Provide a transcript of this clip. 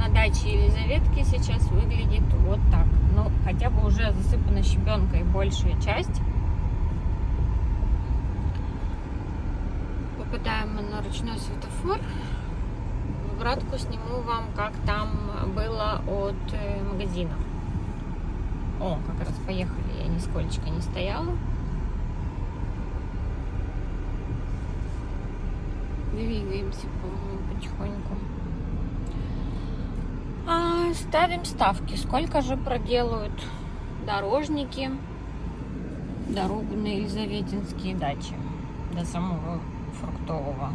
на даче Елизаветки сейчас выглядит вот так. Ну, хотя бы уже засыпана щебенкой большая часть. Попадаем мы на ручной светофор. В обратку сниму вам, как там было от магазина. О, как раз поехали, я нисколько не стояла. Двигаемся, по-моему, потихоньку. Ставим ставки. Сколько же проделают дорожники дорогу на Елизаветинские дачи до самого Фруктового.